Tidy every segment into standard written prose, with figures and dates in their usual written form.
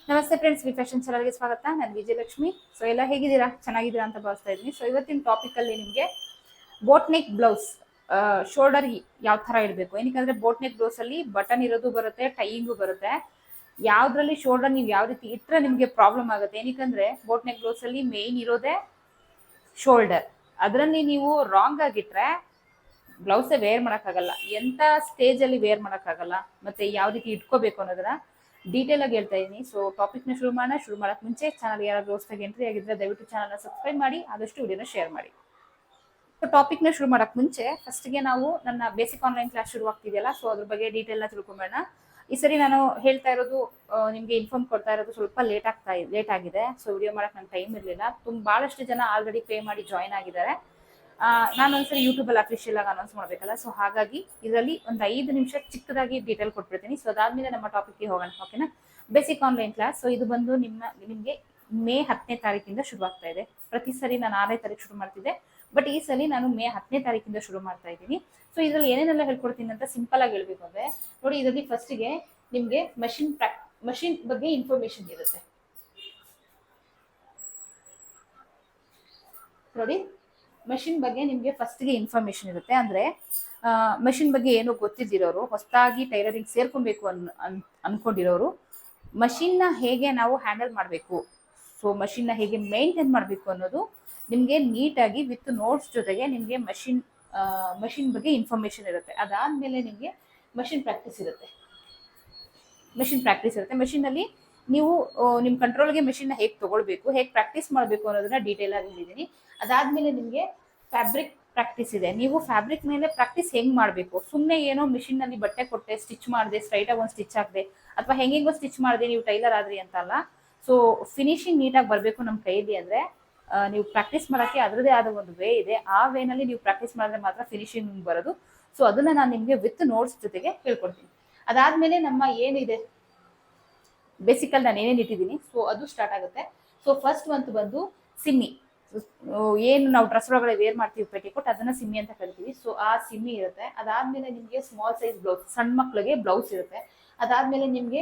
ನಮಸ್ತೆ friends, V fashion ಚಾನಲ್ಗೆ ಸ್ವಾಗತ. ನಾನು ವಿಜಯಲಕ್ಷ್ಮಿ. ಸೊ ಎಲ್ಲ ಹೇಗಿದ್ದೀರಾ? ಚೆನ್ನಾಗಿದ್ದೀರಾ ಅಂತ ಭಾವಿಸ್ತಾ ಇದ್ದೀನಿ. ಸೊ ಇವತ್ತಿನ ಟಾಪಿಕ್ ಅಲ್ಲಿ ನಿಮಗೆ ಬೋಟ್ ನೆಕ್ ಬ್ಲೌಸ್ ಶೋಲ್ಡರ್ ಯಾವ ತರ ಇಡಬೇಕು. ಏನಕ್ಕೆ ಬೋಟ್ ನೆಕ್ ಬ್ಲೌಸ್ ಅಲ್ಲಿ ಬಟನ್ ಇರೋದು ಬರುತ್ತೆ, ಟೈಯಿಂಗು ಬರುತ್ತೆ. ಯಾವ್ದ್ರಲ್ಲಿ ಶೋಲ್ಡರ್ ನೀವು ಯಾವ ರೀತಿ ಇಟ್ಟರೆ ನಿಮಗೆ ಪ್ರಾಬ್ಲಮ್ ಆಗುತ್ತೆ. ಏನಕ್ಕೆ ಬೋಟ್ ನೆಕ್ ಬ್ಲೌಸ್ ಅಲ್ಲಿ ಮೇನ್ ಇರೋದೇ ಶೋಲ್ಡರ್. ಅದರಲ್ಲಿ ನೀವು ರಾಂಗ್ ಆಗಿಟ್ರೆ ಬ್ಲೌಸೇ ವೇರ್ ಮಾಡೋಕ್ಕಾಗಲ್ಲ, ಎಂಥ ಸ್ಟೇಜಲ್ಲಿ ವೇರ್ ಮಾಡೋಕ್ಕಾಗಲ್ಲ. ಮತ್ತೆ ಯಾವ ರೀತಿ ಇಟ್ಕೋಬೇಕು ಅನ್ನೋದನ್ನ ಡೀಟೇಲ್ ಆಗಿ ಹೇಳ್ತಾ ಇದ್ದೀನಿ. ಸೊ ಟಾಪಿಕ್ನ ಶುರು ಮಾಡಕ್ಕೆ ಮುಂಚೆ ಚಾನಲ್ ಯಾರಾದರೂ ಹೊಸದಾಗಿ ಎಂಟ್ರಿ ಆಗಿದ್ರೆ ದಯವಿಟ್ಟು ಚಾನಲ್ನ ಸಬ್ಸ್ಕ್ರೈಬ್ ಮಾಡಿ, ಆದಷ್ಟು ವಿಡಿಯೋನ ಶೇರ್ ಮಾಡಿ. ಸೊ ಟಾಪಿಕ್ನ ಶುರು ಮಾಡಕ್ಕೆ ಮುಂಚೆ ಫಸ್ಟ್ಗೆ ನಾವು ನನ್ನ ಬೇಸಿಕ್ ಆನ್ಲೈನ್ ಕ್ಲಾಸ್ ಶುರು ಆಗ್ತಿದೆಯಲ್ಲ, ಸೊ ಅದ್ರ ಬಗ್ಗೆ ಡೀಟೇಲ್ನ ತಿಳ್ಕೊಂಬೇಡ. ಈ ಸರಿ ನಾನು ಹೇಳ್ತಾ ಇರೋದು ನಿಮಗೆ ಇನ್ಫಾರ್ಮ್ ಕೊಡ್ತಾ ಇರೋದು ಸ್ವಲ್ಪ ಲೇಟ್ ಆಗಿದೆ. ಸೊ ವಿಡಿಯೋ ಮಾಡಕ್ಕೆ ನಂಗೆ ಟೈಮ್ ಇರಲಿಲ್ಲ. ಭಾಳಷ್ಟು ಜನ ಆಲ್ರೆಡಿ ಪೇ ಮಾಡಿ ಜಾಯ್ನ್ ಆಗಿದ್ದಾರೆ. ನಾನು ಒಂದ್ಸರಿ ಯೂಟ್ಯೂಬಲ್ಲಿ ಅಫಿಷಿಯಲ್ ಆಗಿ ಅನೌನ್ಸ್ ಮಾಡಬೇಕಲ್ಲ, ಸೊ ಹಾಗಾಗಿ ಇದರಲ್ಲಿ ಒಂದು 5 ನಿಮಿಷ ಚಿಕ್ಕದಾಗಿ ಡೀಟೇಲ್ ಕೊಟ್ಬಿಡ್ತೀನಿ. ಸೊ ಅದಾದ್ಮೇಲೆ ನಮ್ಮ ಟಾಪಿಕ್ಗೆ ಹೋಗೋಣ, ಓಕೆನಾ? Basic online class. ಸೊ ಇದು ಬಂದು ನಿಮಗೆ ಮೇ 10ನೇ ತಾರೀಕಿಂದ ಶುರು ಆಗ್ತಾ ಇದೆ. ಪ್ರತಿ ಸರಿ ನಾನು 6ನೇ ತಾರೀಕು ಶುರು ಮಾಡ್ತಿದ್ದೆ, ಬಟ್ ಈ ಸಲ ನಾನು ಮೇ 10ನೇ ತಾರೀಕಿಂದ ಶುರು ಮಾಡ್ತಾ ಇದ್ದೀನಿ. ಸೊ ಇದರಲ್ಲಿ ಏನೇನೆಲ್ಲ ಹೇಳ್ಕೊಡ್ತೀನಿ ಅಂತ ಸಿಂಪಲ್ ಆಗಿ ಹೇಳ್ಬೇಕು ಅಂದ್ರೆ ನೋಡಿ, ಇದರಲ್ಲಿ ಫಸ್ಟಿಗೆ ನಿಮಗೆ ಮಷಿನ್ ಬಗ್ಗೆ ಇನ್ಫಾರ್ಮೇಶನ್ ಇರುತ್ತೆ ನೋಡಿ. ಮಷಿನ್ ಬಗ್ಗೆ ನಿಮಗೆ ಫಸ್ಟ್ಗೆ ಇನ್ಫಾರ್ಮೇಶನ್ ಇರುತ್ತೆ. ಅಂದ್ರೆ ಮಷಿನ್ ಬಗ್ಗೆ ಏನೋ ಗೊತ್ತಿದ್ದಿರೋರು, ಹೊಸದಾಗಿ ಟೈಲರಿಂಗ್ ಸೇರ್ಕೊಬೇಕು ಅನ್ಕೊಂಡಿರೋರು ಮಷಿನ್ನ ಹೇಗೆ ನಾವು ಹ್ಯಾಂಡಲ್ ಮಾಡಬೇಕು, ಸೊ ಮಷಿನ್ನ ಹೇಗೆ ಮೇಂಟೈನ್ ಮಾಡಬೇಕು ಅನ್ನೋದು ನಿಮಗೆ ನೀಟಾಗಿ ವಿತ್ ನೋಟ್ಸ್ ಜೊತೆಗೆ ನಿಮಗೆ ಮಷಿನ್ ಬಗ್ಗೆ ಇನ್ಫಾರ್ಮೇಶನ್ ಇರುತ್ತೆ. ಅದಾದ್ಮೇಲೆ ನಿಮಗೆ ಮಷಿನ್ ಪ್ರಾಕ್ಟೀಸ್ ಇರುತ್ತೆ. ಮಷಿನಲ್ಲಿ ನೀವು ನಿಮ್ಮ ಕಂಟ್ರೋಲ್ಗೆ ಮೆಷಿನ್ನ ಹೇಗೆ ತಗೊಳ್ಬೇಕು, ಹೇಗೆ ಪ್ರಾಕ್ಟೀಸ್ ಮಾಡಬೇಕು ಅನ್ನೋದನ್ನ ಡೀಟೇಲ್ ಆಗಿ ಹೇಳಿದ್ದೀನಿ. ಅದಾದ್ಮೇಲೆ ನಿಮಗೆ ಫ್ಯಾಬ್ರಿಕ್ ಪ್ರಾಕ್ಟೀಸ್ ಇದೆ. ನೀವು ಫ್ಯಾಬ್ರಿಕ್ ಮೇಲೆ ಪ್ರಾಕ್ಟೀಸ್ ಹೆಂಗ್ ಮಾಡಬೇಕು. ಸುಮ್ಮನೆ ಏನೋ ಮಿಷಿನ್ನಲ್ಲಿ ಬಟ್ಟೆ ಕೊಟ್ಟೆ, ಸ್ಟಿಚ್ ಮಾಡಿದೆ, ಸ್ಟ್ರೈಟಾಗಿ ಒಂದು ಸ್ಟಿಚ್ ಹಾಕಿದೆ, ಅಥವಾ ಹೆಂಗೆಂಗೋ ಸ್ಟಿಚ್ ಮಾಡಿದೆ ನೀವು ಟೈಲರ್ ಆದ್ರಿ ಅಂತಲ್ಲ. ಸೊ ಫಿನಿಶಿಂಗ್ ನೀಟಾಗಿ ಬರಬೇಕು ನಮ್ಮ ಕೈಯಲ್ಲಿ ಅಂದರೆ ನೀವು ಪ್ರಾಕ್ಟೀಸ್ ಮಾಡೋಕ್ಕೆ ಅದರದೇ ಆದ ಒಂದು ವೇ ಇದೆ. ಆ ವೇನಲ್ಲಿ ನೀವು ಪ್ರಾಕ್ಟೀಸ್ ಮಾಡಿದ್ರೆ ಮಾತ್ರ ಫಿನಿಶಿಂಗ್ ಬರೋದು. ಸೊ ಅದನ್ನ ನಾನು ನಿಮಗೆ ವಿತ್ ನೋಟ್ಸ್ ಜೊತೆಗೆ ಹೇಳ್ಕೊಡ್ತೀನಿ. ಅದಾದ್ಮೇಲೆ ನಮ್ಮ ಏನಿದೆ ಬೇಸಿಕಲ್ಲಿ ನಾನು ಏನೇನು ಇಟ್ಟಿದ್ದೀನಿ, ಸೊ ಅದು ಸ್ಟಾರ್ಟ್ ಆಗುತ್ತೆ. ಸೊ ಫಸ್ಟ್ ಬಂದು ಸಿಮ್ಮಿ. ಏನು ನಾವು ಡ್ರೆಸ್ ಒಳಗಡೆ ವೇರ್ ಮಾಡ್ತೀವಿ ಪೆಟಿಕೋಟ್, ಅದನ್ನ ಸಿಮ್ಮಿ ಅಂತ ಕರಿತೀವಿ. ಸೊ ಆ ಸಿಮ್ಮಿ ಇರುತ್ತೆ. ಅದಾದ್ಮೇಲೆ ನಿಮಗೆ ಸ್ಮಾಲ್ ಸೈಜ್ ಬ್ಲೌಸ್, ಸಣ್ಣ ಮಕ್ಕಳಿಗೆ ಬ್ಲೌಸ್ ಇರುತ್ತೆ. ಅದಾದ್ಮೇಲೆ ನಿಮಗೆ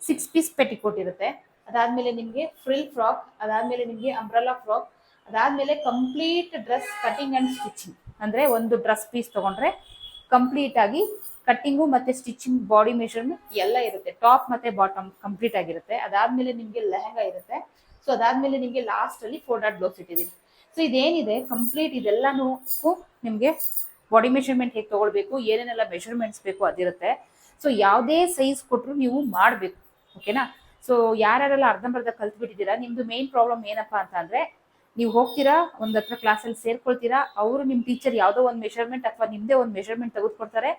6 ಪೀಸ್ ಪೆಟಿಕೋಟ್ ಇರುತ್ತೆ. ಅದಾದ್ಮೇಲೆ ನಿಮಗೆ ಫ್ರಿಲ್ ಫ್ರಾಕ್, ಅದಾದ್ಮೇಲೆ ನಿಮಗೆ ಅಂಬ್ರೆಲಾ ಫ್ರಾಕ್, ಅದಾದ್ಮೇಲೆ complete dress cutting and stitching. ಅಂದ್ರೆ ಒಂದು ಡ್ರೆಸ್ ಪೀಸ್ ತಗೊಂಡ್ರೆ ಕಂಪ್ಲೀಟ್ ಆಗಿ ಕಟ್ಟಿಂಗು ಮತ್ತೆ ಸ್ಟಿಚಿಂಗ್, ಬಾಡಿ ಮೆಷರ್ಮೆಂಟ್ ಎಲ್ಲ ಇರುತ್ತೆ. ಟಾಪ್ ಮತ್ತೆ ಬಾಟಮ್ ಕಂಪ್ಲೀಟ್ ಆಗಿರುತ್ತೆ. ಅದಾದ್ಮೇಲೆ ನಿಮಗೆ ಲೆಹಂಗಾ ಇರುತ್ತೆ. ಸೊ ಅದಾದ್ಮೇಲೆ ನಿಮಗೆ ಲಾಸ್ಟ್ ಅಲ್ಲಿ 4 ಡಾಟ್ ಬ್ಲೌಸ್ ಇಟ್ಟಿದ್ದೀನಿ. ಸೊ ಇದೇನಿದೆ ಕಂಪ್ಲೀಟ್ ಇದೆಲ್ಲಾನು ನಿಮಗೆ ಬಾಡಿ ಮೆಷರ್ಮೆಂಟ್ ಹೇಗೆ ತಗೊಳ್ಬೇಕು, ಏನೇನೆಲ್ಲ ಮೆಷರ್ಮೆಂಟ್ಸ್ ಬೇಕು ಅದಿರುತ್ತೆ. ಸೊ ಯಾವುದೇ ಸೈಜ್ ಕೊಟ್ಟರು ನೀವು ಮಾಡಬೇಕು, ಓಕೆನಾ? ಸೊ ಯಾರೆಲ್ಲ ಅರ್ಧಂಬರ್ಧ ಕಲ್ತ್ಬಿಟ್ಟಿದ್ದೀರಾ, ನಿಮ್ದು ಮೇನ್ ಪ್ರಾಬ್ಲಮ್ ಏನಪ್ಪಾ ಅಂತ ಅಂದ್ರೆ, ನೀವು ಹೋಗ್ತೀರಾ ಒಂದ್ ಹತ್ರ ಕ್ಲಾಸಲ್ಲಿ ಸೇರ್ಕೊಳ್ತೀರಾ, ಅವರು ನಿಮ್ಮ ಟೀಚರ್ ಯಾವುದೋ ಒಂದು ಮೆಷರ್ಮೆಂಟ್ ಅಥವಾ ನಿಮ್ದೇ ಒಂದು ಮೆಷರ್ಮೆಂಟ್ ತೆಗೆದುಕೊಡ್ತಾರೆ.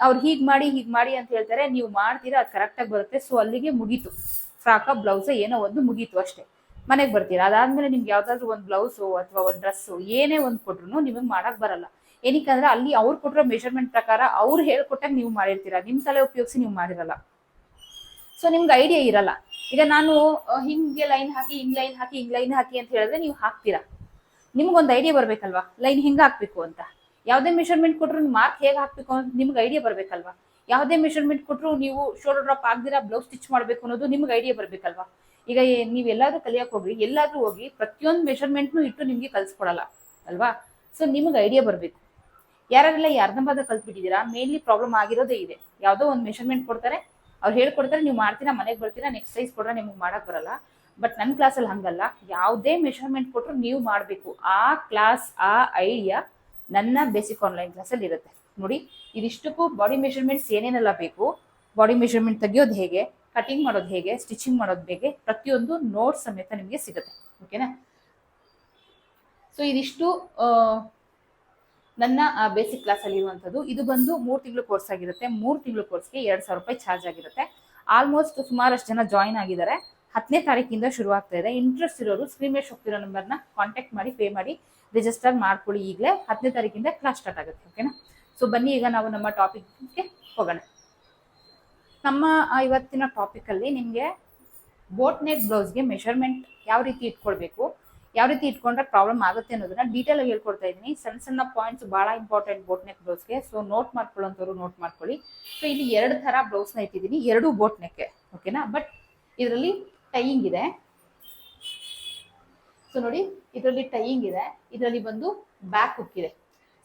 ಅವ್ರು ಹೀಗೆ ಮಾಡಿ ಅಂತ ಹೇಳ್ತಾರೆ, ನೀವು ಮಾಡ್ತೀರಾ, ಅದು ಕರೆಕ್ಟಾಗಿ ಬರುತ್ತೆ. ಸೊ ಅಲ್ಲಿಗೆ ಮುಗೀತು, ಫ್ರಾಕ ಬ್ಲೌಸ್ ಏನೋ ಒಂದು ಮುಗೀತು ಅಷ್ಟೇ, ಮನೆಗೆ ಬರ್ತೀರಾ. ಅದಾದ್ಮೇಲೆ ನಿಮ್ಗೆ ಯಾವ್ದಾದ್ರು ಒಂದು ಬ್ಲೌಸು ಅಥವಾ ಒಂದು ಡ್ರೆಸ್ಸು ಏನೇ ಒಂದು ಕೊಟ್ರು ನಿಮಗೆ ಮಾಡಕ್ ಬರಲ್ಲ. ಏನಕ್ಕಂದ್ರೆ ಅಲ್ಲಿ ಅವ್ರು ಕೊಟ್ಟಿರೋ ಮೆಷರ್ಮೆಂಟ್ ಪ್ರಕಾರ ಅವ್ರು ಹೇಳ್ಕೊಟ್ಟಾಗ ನೀವು ಮಾಡಿರ್ತೀರಾ, ನಿಮ್ಮ ತಲೆ ಉಪಯೋಗಿಸಿ ನೀವು ಮಾಡಿರಲ್ಲ. ಸೊ ನಿಮ್ಗೆ ಐಡಿಯಾ ಇರಲ್ಲ. ಈಗ ನಾನು ಹಿಂಗೆ ಲೈನ್ ಹಾಕಿ, ಹಿಂಗ್ ಲೈನ್ ಹಾಕಿ ಅಂತ ಹೇಳಿದ್ರೆ ನೀವು ಹಾಕ್ತೀರಾ. ನಿಮ್ಗೊಂದು ಐಡಿಯಾ ಬರ್ಬೇಕಲ್ವಾ, ಲೈನ್ ಹಿಂಗೆ ಹಾಕ್ಬೇಕು ಅಂತ. ಯಾವುದೇ ಮೆಷರ್ಮೆಂಟ್ ಕೊಟ್ಟರು ಮಾರ್ಕ್ ಹೇಗೆ ಹಾಕ್ಬೇಕು ಅಂತ ನಿಮ್ಗೆ ಐಡಿಯಾ ಬರ್ಬೇಕಲ್ವಾ. ಯಾವುದೇ ಮೆಷರ್ಮೆಂಟ್ ಕೊಟ್ಟರು ನೀವು ಶೋಲ್ಡರ್ ಡ್ರಾಪ್ ಆಗದಿರಾ ಬ್ಲೌಸ್ ಸ್ಟಿಚ್ ಮಾಡಬೇಕು ಅನ್ನೋದು ನಿಮ್ಗೆ ಐಡಿಯಾ ಬರ್ಬೇಕಲ್ವಾ. ಈಗ ನೀವೆಲ್ಲಾದ್ರೂ ಕಲಿಯಕ್ಕೆ ಹೋಗ್ರಿ, ಎಲ್ಲಾದ್ರೂ ಹೋಗಿ ಪ್ರತಿಯೊಂದು ಮೆಷರ್ಮೆಂಟ್ನು ಇಟ್ಟು ನಿಮ್ಗೆ ಕಲ್ಸ್ಕೊಡಲ್ಲ ಅಲ್ವಾ. ಸೊ ನಿಮ್ಗೆ ಐಡಿಯಾ ಬರಬೇಕು. ಯಾರೆಲ್ಲ ಈ ಅರ್ಧಂಬರ್ಧ ಕಲ್ತ್ಬಿಟ್ಟಿದ್ದೀರಾ, ಮೇನ್ಲಿ ಪ್ರಾಬ್ಲಮ್ ಆಗಿರೋದೇ ಇದೆ. ಯಾವುದೋ ಒಂದು ಮೆಷರ್ಮೆಂಟ್ ಕೊಡ್ತಾರೆ, ಅವ್ರು ಹೇಳ್ಕೊಡ್ತಾರೆ, ನೀವು ಮಾಡ್ತೀರಾ, ಮನೆಗೆ ಬರ್ತೀರಾ, ನೆಕ್ಸ್ಟ್ ಸೈಜ್ ಕೊಡ್ರೆ ನಿಮ್ಗೆ ಮಾಡಕ್ ಬರಲ್ಲ. ಬಟ್ ನನ್ನ ಕ್ಲಾಸಲ್ಲಿ ಹಂಗಲ್ಲ, ಯಾವುದೇ ಮೆಷರ್ಮೆಂಟ್ ಕೊಟ್ಟರು ನೀವು ಮಾಡಬೇಕು. ಆ ಕ್ಲಾಸ್, ಆ ಐಡಿಯಾ ನನ್ನ ಬೇಸಿಕ್ ಆನ್ಲೈನ್ ಕ್ಲಾಸಲ್ಲಿ ಇರುತ್ತೆ ನೋಡಿ. ಇದಿಷ್ಟಕ್ಕೂ ಬಾಡಿ ಮೆಷರ್ಮೆಂಟ್ಸ್ ಏನೇನೆಲ್ಲ ಬೇಕು, ಬಾಡಿ ಮೆಷರ್ಮೆಂಟ್ ತೆಗಿಯೋದು ಹೇಗೆ, ಕಟಿಂಗ್ ಮಾಡೋದು ಹೇಗೆ, ಸ್ಟಿಚಿಂಗ್ ಮಾಡೋದು ಹೇಗೆ, ಪ್ರತಿಯೊಂದು ನೋಟ್ಸ್ ಸಮೇತ ನಿಮಗೆ ಸಿಗುತ್ತೆ, ಓಕೆನಾ? ಸೊ ಇದಿಷ್ಟು ನನ್ನ ಬೇಸಿಕ್ ಕ್ಲಾಸಲ್ಲಿ ಇರುವಂಥದ್ದು. ಇದು ಬಂದು 3 ತಿಂಗಳು ಕೋರ್ಸ್ ಆಗಿರುತ್ತೆ. 3 ತಿಂಗಳು ಕೋರ್ಸ್ಗೆ 2,000 ರೂಪಾಯಿ ಚಾರ್ಜ್ ಆಗಿರುತ್ತೆ. ಆಲ್ಮೋಸ್ಟ್ ಸುಮಾರಷ್ಟು ಜನ ಜಾಯಿನ್ ಆಗಿದ್ದಾರೆ. 10ನೇ ತಾರೀಕಿಂದ ಶುರು ಆಗ್ತಾ ಇದೆ. ಇಂಟ್ರೆಸ್ಟ್ ಇರೋರು ಸ್ಕ್ರೀನ್ ಮೇಲೆ ಹೋಗ್ತಿರೋ ನಂಬರ್ನ ಕಾಂಟ್ಯಾಕ್ಟ್ ಮಾಡಿ, ಪೇ ಮಾಡಿ ರಿಜಿಸ್ಟರ್ ಮಾಡ್ಕೊಳ್ಳಿ. ಈಗಲೇ 10ನೇ ತಾರೀಕಿಂದ ಕ್ಲಾಸ್ ಸ್ಟಾರ್ಟ್ ಆಗುತ್ತೆ, ಓಕೆನಾ? ಸೊ ಬನ್ನಿ ಈಗ ನಾವು ನಮ್ಮ ಟಾಪಿಕ್ಗೆ ಹೋಗೋಣ. ನಮ್ಮ ಇವತ್ತಿನ ಟಾಪಿಕಲ್ಲಿ ನಿಮಗೆ ಬೋಟ್ ನೆಕ್ ಬ್ಲೌಸ್ಗೆ ಮೆಷರ್ಮೆಂಟ್ ಯಾವ ರೀತಿ ಇಟ್ಕೊಳ್ಬೇಕು, ಯಾವ ರೀತಿ ಇಟ್ಕೊಂಡ್ರೆ ಪ್ರಾಬ್ಲಮ್ ಆಗುತ್ತೆ ಅನ್ನೋದನ್ನ ಡೀಟೇಲ್ ಆಗಿ ಹೇಳ್ಕೊಡ್ತಾ ಇದ್ದೀನಿ. ಸಣ್ಣ ಸಣ್ಣ ಪಾಯಿಂಟ್ಸ್ ಬಹಳ ಇಂಪಾರ್ಟೆಂಟ್ ಬೋಟ್ ನೆಕ್ ಬ್ಲೌಸ್ಗೆ. ಸೊ ನೋಟ್ ಮಾಡ್ಕೊಳ್ಳೋಂಥವ್ರು ನೋಟ್ ಮಾಡ್ಕೊಳ್ಳಿ. ಸೊ ಇಲ್ಲಿ 2 ಥರ ಬ್ಲೌಸ್ನ ಇಟ್ಟಿದ್ದೀನಿ, 2 ಬೋಟ್ ನೆಕ್, ಓಕೆನಾ? ಬಟ್ ಇದರಲ್ಲಿ ಟೈಯಿಂಗ್ ಇದೆ. ಸೊ ನೋಡಿ, ಇದರಲ್ಲಿ ಟೈಯಿಂಗ್ ಇದೆ, ಇದರಲ್ಲಿ ಬಂದು ಬ್ಯಾಕ್ ಹುಕ್ ಇದೆ.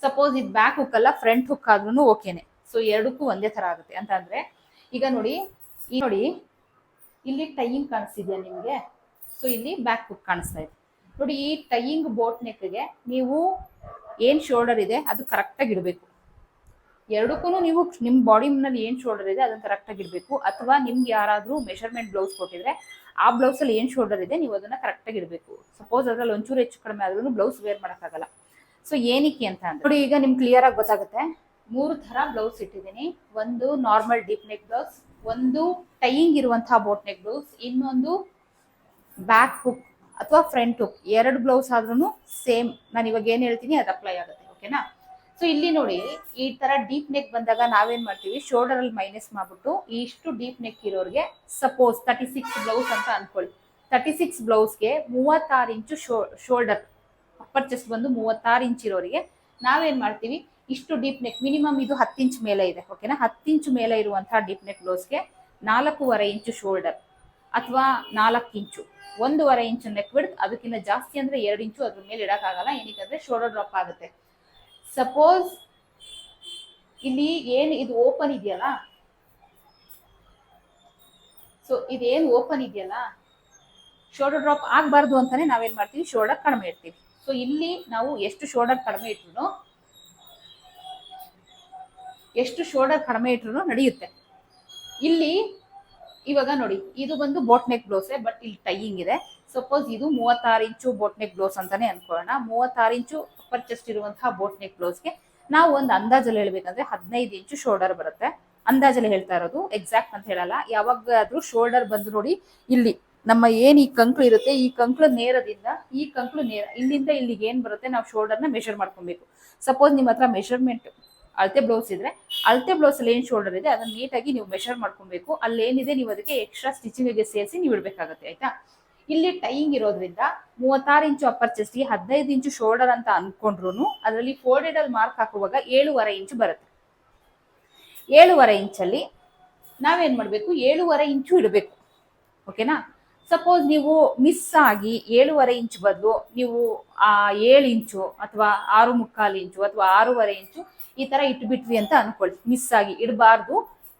ಸಪೋಸ್ ಇದು ಬ್ಯಾಕ್ ಹುಕ್ ಅಲ್ಲ, ಫ್ರಂಟ್ ಹುಕ್ ಆದ್ರೂ ಓಕೆನೆ. ಸೊ ಎರಡಕ್ಕೂ ಒಂದೇ ತರ ಆಗುತ್ತೆ ಅಂತ ಅಂದ್ರೆ, ಈಗ ನೋಡಿ ಇಲ್ಲಿ ಟೈಯಿಂಗ್ ಕಾಣಿಸ್ತಿದ್ಯಾ ನಿಮ್ಗೆ? ಸೊ ಇಲ್ಲಿ ಬ್ಯಾಕ್ ಹುಕ್ ಕಾಣಿಸ್ತಾ ಇದೆ ನೋಡಿ. ಈ ಟೈಯಿಂಗ್ ಬೋಟ್ ನೆಕ್ಗೆ ನೀವು ಏನ್ ಶೋಲ್ಡರ್ ಇದೆ ಅದು ಕರೆಕ್ಟ್ ಆಗಿ ಇಡಬೇಕು. ಎರಡಕ್ಕೂ ನೀವು ನಿಮ್ ಬಾಡಿ ನಲ್ಲಿ ಏನ್ ಶೋಲ್ಡರ್ ಇದೆ ಅದನ್ನ ಕರೆಕ್ಟ್ ಆಗಿ ಇಡಬೇಕು. ಅಥವಾ ನಿಮ್ಗೆ ಯಾರಾದ್ರೂ ಮೆಷರ್ಮೆಂಟ್ ಬ್ಲೌಸ್ ಕೊಟ್ಟಿದ್ರೆ ಆ ಬ್ಲೌಸ್ ಅಲ್ಲಿ ಏನ್ ಶೋಲ್ಡರ್ ಇದೆ ನೀವು ಅದನ್ನ ಕರೆಕ್ಟ್ ಆಗಿ ಇಡಬೇಕು. ಸಪೋಸ್ ಅದ್ರಲ್ಲಿ ಒಂಚೂರು ಹೆಚ್ಚು ಕಡಿಮೆ ಆದ್ರೂ ಬ್ಲೌಸ್ ವೇರ್ ಮಾಡಕ್ಕಾಗಲ್ಲ. ಸೊ ಏನಕ್ಕೆ ಅಂತ ಅಂದ್ರೆ ನೋಡಿ, ಈಗ ನಿಮ್ಗೆ ಕ್ಲಿಯರ್ ಆಗಿ ಗೊತ್ತಾಗುತ್ತೆ. 3 ತರ ಬ್ಲೌಸ್ ಇಟ್ಟಿದ್ದೀನಿ. ಒಂದು ನಾರ್ಮಲ್ ಡೀಪ್ ನೆಕ್ ಬ್ಲೌಸ್, ಒಂದು ಟೈಯಿಂಗ್ ಇರುವಂತಹ ಬೋಟ್ ನೆಕ್ ಬ್ಲೌಸ್, ಇನ್ನೊಂದು ಬ್ಯಾಕ್ ಹುಕ್ ಅಥವಾ ಫ್ರಂಟ್ ಹುಕ್. 2 ಬ್ಲೌಸ್ ಆದ್ರೂ ಸೇಮ್ ನಾನು ಇವಾಗ ಏನ್ ಹೇಳ್ತೀನಿ ಅದು ಅಪ್ಲೈ ಆಗುತ್ತೆ. ಓಕೆನಾ? ಸೊ ಇಲ್ಲಿ ನೋಡಿ, ಈ ತರ ಡೀಪ್ ನೆಕ್ ಬಂದಾಗ ನಾವೇನ್ ಮಾಡ್ತೀವಿ, ಶೋಲ್ಡರ್ ಅಲ್ಲಿ ಮೈನಸ್ ಮಾಡ್ಬಿಟ್ಟು ಇಷ್ಟು ಡೀಪ್ ನೆಕ್ ಇರೋರಿಗೆ ಸಪೋಸ್ 36 ಬ್ಲೌಸ್ ಅಂತ ಅನ್ಕೊಳ್ಳಿ. 36 ಬ್ಲೌಸ್ಗೆ 36 ಇಂಚು ಶೋಲ್ಡರ್, ಅಪ್ಪರ್ ಚೆಸ್ಟ್ ಬಂದು 36 ಇಂಚ್ ಇರೋರಿಗೆ ನಾವೇನ್ ಮಾಡ್ತೀವಿ, ಇಷ್ಟು ಡೀಪ್ ನೆಕ್ ಮಿನಿಮಮ್ ಇದು 10 ಇಂಚ್ ಮೇಲೆ ಇದೆ. ಓಕೆನಾ? 10 ಇಂಚ್ ಮೇಲೆ ಇರುವಂತಹ ಡೀಪ್ ನೆಕ್ ಬ್ಲೌಸ್ಗೆ 4.5 ಇಂಚು ಶೋಲ್ಡರ್ ಅಥವಾ 4 ಇಂಚು, 1.5 ಇಂಚು ನೆಕ್ ವಿಡ್ತ್. ಅದಕ್ಕಿಂತ ಜಾಸ್ತಿ ಅಂದ್ರೆ 2 ಇಂಚು ಅದ್ರ ಮೇಲೆ ಇಡಕ್ಕಾಗಲ್ಲ. ಏನಕ್ಕೆ? ಶೋಲ್ಡರ್ ಡ್ರಾಪ್ ಆಗುತ್ತೆ. ಸಪೋಸ್ ಇಲ್ಲಿ ಏನ್ ಇದು ಓಪನ್ ಇದೆಯಲ್ಲ, ಸೊ ಇದೇನು ಓಪನ್ ಇದೆಯಲ್ಲ, ಶೋಲ್ಡರ್ ಡ್ರಾಪ್ ಆಗ್ಬಾರ್ದು ಅಂತಾನೆ ನಾವೇನ್ ಮಾಡ್ತೀವಿ, ಶೋಲ್ಡರ್ ಕಡಿಮೆ ಇಡ್ತೀವಿ. ಸೊ ಇಲ್ಲಿ ನಾವು ಎಷ್ಟು ಶೋಲ್ಡರ್ ಕಡಿಮೆ ಇಟ್ರು ನಡೆಯುತ್ತೆ. ಇಲ್ಲಿ ಇವಾಗ ನೋಡಿ, ಇದು ಬಂದು ಬೋಟ್ ನೆಕ್ ಬ್ಲೌಸ್, ಬಟ್ ಇಲ್ಲಿ ಟೈಯಿಂಗ್ ಇದೆ. ಸಪೋಸ್ ಇದು 36 ಇಂಚು ಬೋಟ್ ನೆಕ್ ಬ್ಲೌಸ್ ಅಂತಾನೆ ಅನ್ಕೊಳ್ಳೋಣ. 36 ಇಂಚು ಅಪ್ಪರ್ ಚೆಸ್ಟ್ ಇರುವಂತಹ ಬೋಟ್ ನೆಕ್ ಬ್ಲೌಸ್ಗೆ ನಾವು ಒಂದು ಅಂದಾಜಲ್ಲಿ ಹೇಳ್ಬೇಕಂದ್ರೆ 15 ಇಂಚು ಶೋಲ್ಡರ್ ಬರುತ್ತೆ. ಅಂದಾಜಲ್ಲಿ ಹೇಳ್ತಾ ಇರೋದು, ಎಕ್ಸಾಕ್ಟ್ ಅಂತ ಹೇಳಲ್ಲ. ಯಾವಾಗಾದ್ರೂ ಶೋಲ್ಡರ್ ಬಂದು ನೋಡಿ, ಇಲ್ಲಿ ನಮ್ಮ ಏನ್ ಈ ಕಂಕ್ಳು ಇರುತ್ತೆ, ಈ ಕಂಕ್ಳು ನೇರದಿಂದ ಈ ಕಂಕ್ಳು ನೇರ, ಇಲ್ಲಿಂದ ಇಲ್ಲಿಗೆ ಏನ್ ಬರುತ್ತೆ ನಾವು ಶೋಲ್ಡರ್ನ ಮೆಷರ್ ಮಾಡ್ಕೊಬೇಕು. ಸಪೋಸ್ ನಿಮ್ಮ ಹತ್ರ ಮೆಷರ್ಮೆಂಟ್ ಅಳತೆ ಬ್ಲೌಸ್ ಇದ್ರೆ, ಅಳತೆ ಬ್ಲೌಸ್ ಅಲ್ಲಿ ಏನ್ ಶೋಲ್ಡರ್ ಇದೆ ಅದನ್ನ ನೀಟಾಗಿ ನೀವು ಮೆಷರ್ ಮಾಡ್ಕೊಬೇಕು. ಅಲ್ಲಿ ಏನಿದೆ ನೀವು ಅದಕ್ಕೆ ಎಕ್ಸ್ಟ್ರಾ ಸ್ಟಿಚಿಂಗ್ ಸೇರಿಸಿ ನೀವು ಇಡ್ಬೇಕಾಗುತ್ತೆ. ಆಯ್ತಾ? ಇಲ್ಲಿ ಟೈಯಿಂಗ್ ಇರೋದ್ರಿಂದ 36 ಇಂಚು ಅಪ್ಪರ್ ಚೆಸ್ಟ್, 15 ಇಂಚು ಶೋಲ್ಡರ್ ಅಂತ ಅನ್ಕೊಂಡ್ರು ಅದರಲ್ಲಿ ಫೋಲ್ಡೆಡ್ ಅಲ್ಲಿ ಮಾರ್ಕ್ ಹಾಕುವಾಗ 7.5 ಇಂಚು ಬರುತ್ತೆ. 7.5 ಇಂಚಲ್ಲಿ ನಾವೇನ್ ಮಾಡ್ಬೇಕು, 7.5 ಇಂಚು ಇಡಬೇಕು. ಓಕೆನಾ? ಸಪೋಸ್ ನೀವು ಮಿಸ್ ಆಗಿ 7.5 ಇಂಚು ಬದಲು ನೀವು 7 ಇಂಚು ಅಥವಾ 6.25 ಇಂಚು ಅಥವಾ 6.5 ಇಂಚು ಈ ತರ ಇಟ್ಬಿಟ್ರಿ ಅಂತ ಅನ್ಕೊಳ್ಳಿ. ಮಿಸ್ ಆಗಿ ಇಡಬಾರ್ದು,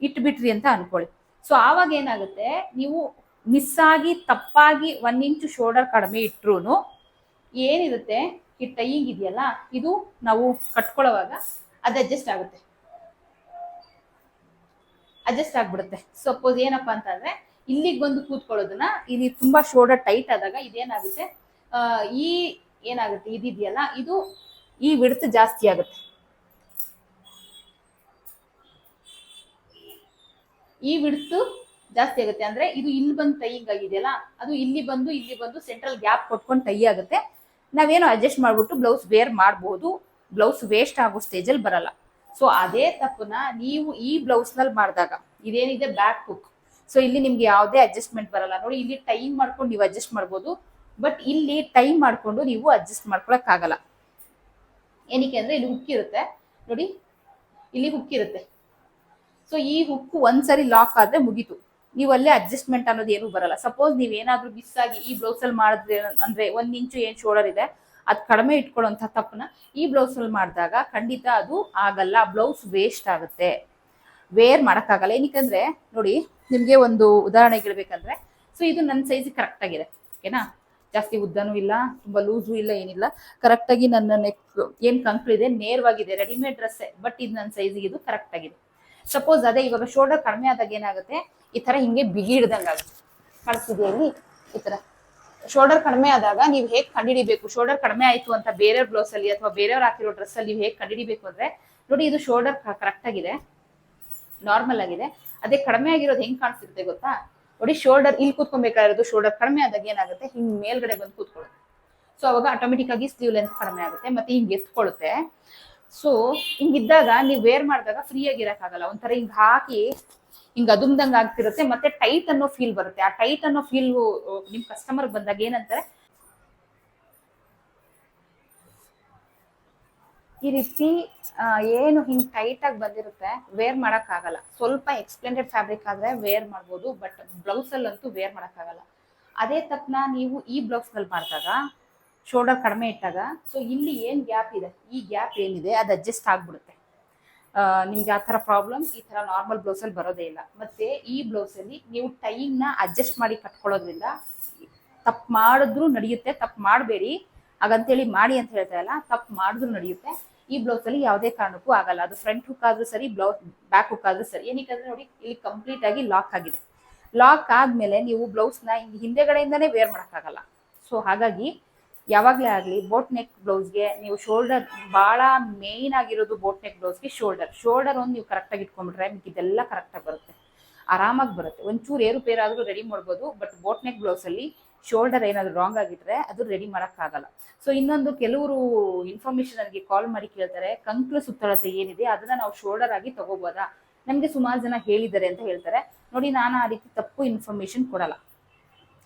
ಇಟ್ಬಿಟ್ರಿ ಅಂತ ಅನ್ಕೊಳ್ಳಿ. ಸೊ ಆವಾಗ ಏನಾಗುತ್ತೆ, ನೀವು ಮಿಸ್ ಆಗಿ ತಪ್ಪಾಗಿ 1 ಇಂಚು ಶೋಲ್ಡರ್ ಕಡಿಮೆ ಇಟ್ರು ಏನಿರುತ್ತೆ, ಈ ಟೈಯಿಂಗ್ ಇದೆಯಲ್ಲ ಇದು ನಾವು ಕಟ್ಕೊಳ್ಳೋವಾಗ ಅದು ಅಡ್ಜಸ್ಟ್ ಆಗ್ಬಿಡುತ್ತೆ. ಸಪೋಸ್ ಏನಪ್ಪಾ ಅಂತಂದ್ರೆ ಇಲ್ಲಿಗೆ ಬಂದು ಕೂತ್ಕೊಳ್ಳೋದನ್ನ, ಇಲ್ಲಿ ತುಂಬಾ ಶೋಲ್ಡರ್ ಟೈಟ್ ಆದಾಗ ಇದೇನಾಗುತ್ತೆ, ಇದಿದೆಯಲ್ಲ ಇದು ಈ ವಿಡ್ತ್ ಜಾಸ್ತಿ ಆಗುತ್ತೆ. ಅಂದ್ರೆ ಇದು ಇಲ್ಲಿ ಬಂದು ಟೈಯಿಂಗ್ ಆಗಿದೆಯಲ್ಲ, ಅದು ಇಲ್ಲಿ ಬಂದು ಸೆಂಟ್ರಲ್ ಗ್ಯಾಪ್ ಕೊಟ್ಕೊಂಡು ಟೈ ಆಗುತ್ತೆ. ನಾವೇನೋ ಅಡ್ಜಸ್ಟ್ ಮಾಡ್ಬಿಟ್ಟು ಬ್ಲೌಸ್ ವೇರ್ ಮಾಡಬಹುದು, ಬ್ಲೌಸ್ ವೇಸ್ಟ್ ಆಗೋ ಸ್ಟೇಜಲ್ಲಿ ಬರಲ್ಲ. ಸೊ ಅದೇ ತಪ್ಪನ್ನ ನೀವು ಈ ಬ್ಲೌಸ್ ನಲ್ಲಿ ಮಾಡಿದಾಗ, ಇದೇನಿದೆ ಬ್ಯಾಕ್ ಹುಕ್, ಸೊ ಇಲ್ಲಿ ನಿಮ್ಗೆ ಯಾವುದೇ ಅಡ್ಜಸ್ಟ್ಮೆಂಟ್ ಬರಲ್ಲ. ನೋಡಿ, ಇಲ್ಲಿ ಟೈಯಿಂಗ್ ಮಾಡ್ಕೊಂಡು ನೀವು ಅಡ್ಜಸ್ಟ್ ಮಾಡ್ಬೋದು, ಬಟ್ ಇಲ್ಲಿ ಟೈಮ್ ಮಾಡ್ಕೊಂಡು ನೀವು ಅಡ್ಜಸ್ಟ್ ಮಾಡ್ಕೊಳಕ್ ಆಗಲ್ಲ. ಏನಕ್ಕೆ ಅಂದ್ರೆ ಇಲ್ಲಿ ಹುಕ್ ಇರುತ್ತೆ ನೋಡಿ, ಇಲ್ಲಿ ಹುಕ್ ಇರುತ್ತೆ. ಸೊ ಈ ಹುಕ್ ಒಂದ್ಸರಿ ಲಾಕ್ ಆದ್ರೆ ಮುಗೀತು, ನೀವು ಅಲ್ಲೇ ಅಡ್ಜಸ್ಟ್ಮೆಂಟ್ ಅನ್ನೋದು ಏನು ಬರಲ್ಲ. ಸಪೋಸ್ ನೀವೇನಾದ್ರೂ ಮಿಸ್ ಆಗಿ ಈ ಬ್ಲೌಸ್ ಅಲ್ಲಿ ಮಾಡಿದ್ರೆ ಅಂದ್ರೆ 1 ಇಂಚು ಏನ್ ಶೋಲ್ಡರ್ ಇದೆ ಅದು ಕಡಿಮೆ ಇಟ್ಕೊಳ್ಳುವಂತ ತಪ್ಪನ್ನ ಈ ಬ್ಲೌಸ್ ಅಲ್ಲಿ ಮಾಡಿದಾಗ ಖಂಡಿತ ಅದು ಆಗಲ್ಲ, ಬ್ಲೌಸ್ ವೇಸ್ಟ್ ಆಗುತ್ತೆ, ವೇರ್ ಮಾಡಕ್ಕಾಗಲ್ಲ. ಏನಕ್ಕಂದ್ರೆ ನೋಡಿ, ನಿಮ್ಗೆ ಒಂದು ಉದಾಹರಣೆ ಹೇಳ್ಬೇಕಂದ್ರೆ, ಸೊ ಇದು ನನ್ನ ಸೈಜ್ ಕರೆಕ್ಟ್ ಆಗಿದೆ. ಓಕೆನಾ? ಜಾಸ್ತಿ ಉದ್ದನೂ ಇಲ್ಲ, ತುಂಬಾ ಲೂಸು ಇಲ್ಲ, ಏನಿಲ್ಲ, ಕರೆಕ್ಟ್ ಆಗಿ ನನ್ನ ನೆಕ್ ಏನ್ ಕಂಕ್ಳು ಇದೆ ನೇರವಾಗಿದೆ. ರೆಡಿಮೇಡ್ ಡ್ರೆಸ್, ಬಟ್ ಇದು ನನ್ನ ಸೈಜ್ಗೆ ಇದು ಕರೆಕ್ಟ್ ಆಗಿದೆ. ಸಪೋಸ್ ಅದೇ ಇವಾಗ ಶೋಲ್ಡರ್ ಕಡಿಮೆ ಆದಾಗ ಏನಾಗುತ್ತೆ, ಈ ತರ ಹಿಂಗೆ ಬಿಗಿ ಹಿಡ್ದಂಗ ಆಗುತ್ತೆ. ಕಾಣಿಸ್ತಿದೆಯಾ ಇಲ್ಲಿ? ಈ ತರ ಶೋಲ್ಡರ್ ಕಡಿಮೆ ಆದಾಗ ನೀವು ಹೇಗೆ ಕಂಡುಹಿಡಿಬೇಕು, ಶೋಲ್ಡರ್ ಕಡಿಮೆ ಆಯ್ತು ಅಂತ ಬೇರೆಯವ್ರ ಬ್ಲೌಸ್ ಅಲ್ಲಿ ಅಥವಾ ಬೇರೆಯವ್ರು ಹಾಕಿರೋ ಡ್ರೆಸ್ ಅಲ್ಲಿ ನೀವು ಹೇಗೆ ಕಂಡುಹಿಡಿಬೇಕು ಅಂದ್ರೆ, ನೋಡಿ ಇದು ಶೋಲ್ಡರ್ ಕರೆಕ್ಟ್ ಆಗಿದೆ, ನಾರ್ಮಲ್ ಆಗಿದೆ. ಅದೇ ಕಡಿಮೆ ಆಗಿರೋದು ಹೆಂಗ್ ಕಾಣಿಸ್ತಿರುತ್ತೆ ಗೊತ್ತಾ? ನೋಡಿ, ಶೋಲ್ಡರ್ ಇಲ್ಲಿ ಕೂತ್ಕೊಬೇಕಾಗಿರೋದು ಶೋಲ್ಡರ್ ಕಡಿಮೆ ಆದಾಗ ಏನಾಗುತ್ತೆ, ಹಿಂಗ್ ಮೇಲ್ಗಡೆ ಬಂದು ಕೂತ್ಕೊಳ್ಳುತ್ತೆ. ಸೊ ಅವಾಗ ಆಟೋಮೆಟಿಕ್ ಆಗಿ ಸ್ಲೀವ್ ಲೆಂತ್ ಕಡಿಮೆ ಆಗುತ್ತೆ, ಮತ್ತೆ ಹಿಂಗ್ ಎತ್ಕೊಳ್ಳುತ್ತೆ. ಸೊ ಹಿಂಗಿದ್ದಾಗ ನೀವು ವೇರ್ ಮಾಡಿದಾಗ ಫ್ರೀ ಆಗಿರಕ್ಕಾಗಲ್ಲ, ಒಂಥರ ಹಿಂಗ್ ಹಾಕಿ ಹಿಂಗ್ ಅದುಮ್ದಂಗ್ ಆಗ್ತಿರುತ್ತೆ, ಮತ್ತೆ ಟೈಟ್ ಅನ್ನೋ ಫೀಲ್ ಬರುತ್ತೆ. ಆ ಟೈಟ್ ಅನ್ನೋ ಫೀಲ್ ನಿಮ್ ಕಸ್ಟಮರ್ ಬಂದಾಗ ಏನಂತಾರೆ, ಈ ರೀತಿ ಏನು ಹಿಂಗೆ ಟೈಟಾಗಿ ಬಂದಿರುತ್ತೆ, ವೇರ್ ಮಾಡೋಕ್ಕಾಗಲ್ಲ. ಸ್ವಲ್ಪ ಎಕ್ಸ್ಪ್ಲೆಂಡೆಡ್ ಫ್ಯಾಬ್ರಿಕ್ ಆದರೆ ವೇರ್ ಮಾಡ್ಬೋದು, ಬಟ್ ಬ್ಲೌಸಲ್ಲಂತೂ ವೇರ್ ಮಾಡೋಕ್ಕಾಗಲ್ಲ. ಅದೇ ತಪ್ಪನ್ನ ನೀವು ಈ ಬ್ಲೌಸ್ನಲ್ಲಿ ಮಾಡಿದಾಗ, ಶೋಲ್ಡರ್ ಕಡಿಮೆ ಇಟ್ಟಾಗ, ಸೊ ಇಲ್ಲಿ ಏನು ಗ್ಯಾಪ್ ಇದೆ, ಈ ಗ್ಯಾಪ್ ಏನಿದೆ ಅದು ಅಡ್ಜಸ್ಟ್ ಆಗಿಬಿಡುತ್ತೆ. ನಿಮ್ಗೆ ಆ ಥರ ಪ್ರಾಬ್ಲಮ್ ಈ ಥರ ನಾರ್ಮಲ್ ಬ್ಲೌಸಲ್ಲಿ ಬರೋದೇ ಇಲ್ಲ. ಮತ್ತು ಈ ಬ್ಲೌಸಲ್ಲಿ ನೀವು ಟೈಮ್ನ ಅಡ್ಜಸ್ಟ್ ಮಾಡಿ ಕಟ್ಕೊಳ್ಳೋದ್ರಿಂದ ತಪ್ಪು ಮಾಡಿದ್ರೂ ನಡೆಯುತ್ತೆ. ತಪ್ಪು ಮಾಡಬೇಡಿ ಹಾಗಂತೇಳಿ ಮಾಡಿ ಅಂತ ಹೇಳ್ತಾ ಇಲ್ಲ, ತಪ್ಪು ಮಾಡಿದ್ರು ನಡೆಯುತ್ತೆ. ಈ ಬ್ಲೌಸಲ್ಲಿ ಯಾವುದೇ ಕಾರಣಕ್ಕೂ ಆಗಲ್ಲ. ಅದು ಫ್ರಂಟ್ ಹುಕ್ ಆದ್ರೂ ಸರಿ, ಬ್ಯಾಕ್ ಹುಕ್ ಆದ್ರೂ ಸರಿ. ಏನಕ್ಕೆ ನೋಡಿ, ಇಲ್ಲಿ ಕಂಪ್ಲೀಟ್ ಆಗಿ ಲಾಕ್ ಆಗಿದೆ. ಲಾಕ್ ಆದಮೇಲೆ ನೀವು ಬ್ಲೌಸ್ನ ಹಿಂದೆಗಡೆಯಿಂದನೇ ವೇರ್ ಮಾಡೋಕ್ಕಾಗಲ್ಲ. ಸೊ ಹಾಗಾಗಿ ಯಾವಾಗಲೇ ಆಗಲಿ ಬೋಟ್ ನೆಕ್ ಬ್ಲೌಸ್ಗೆ ನೀವು ಶೋಲ್ಡರ್, ಭಾಳ ಮೇಯ್ನ್ ಆಗಿರೋದು ಬೋಟ್ ನೆಕ್ ಬ್ಲೌಸ್ಗೆ ಶೋಲ್ಡರ್ ಒಂದು ನೀವು ಕರೆಕ್ಟಾಗಿ ಇಟ್ಕೊಂಡ್ಬಿಟ್ರೆ ಇದೆಲ್ಲ ಕರೆಕ್ಟಾಗಿ ಬರುತ್ತೆ, ಆರಾಮಾಗಿ ಬರುತ್ತೆ. ಒಂಚೂರು ಏರುಪೇರಾದರೂ ರೆಡಿ ಮಾಡ್ಬೋದು. ಬಟ್ ಬೋಟ್ ನೆಕ್ ಬ್ಲೌಸಲ್ಲಿ ಶೋಲ್ಡರ್ ಏನಾದರೂ ರಾಂಗ್ ಆಗಿದ್ರೆ ಅದು ರೆಡಿ ಮಾಡೋಕ್ಕಾಗಲ್ಲ. ಸೊ ಇನ್ನೊಂದು, ಕೆಲವರು ಇನ್ಫಾರ್ಮೇಶನ್ ನನಗೆ ಕಾಲ್ ಮಾಡಿ ಕೇಳ್ತಾರೆ, ಕಂಕ್ಳು ಸುತ್ತಳತೆ ಏನಿದೆ ಅದನ್ನ ನಾವು ಶೋಲ್ಡರ್ ಆಗಿ ತಗೋಬೋದಾ, ನಮಗೆ ಸುಮಾರು ಜನ ಹೇಳಿದ್ದಾರೆ ಅಂತ ಹೇಳ್ತಾರೆ. ನೋಡಿ, ನಾನು ಆ ರೀತಿ ತಪ್ಪು ಇನ್ಫಾರ್ಮೇಶನ್ ಕೊಡಲ್ಲ.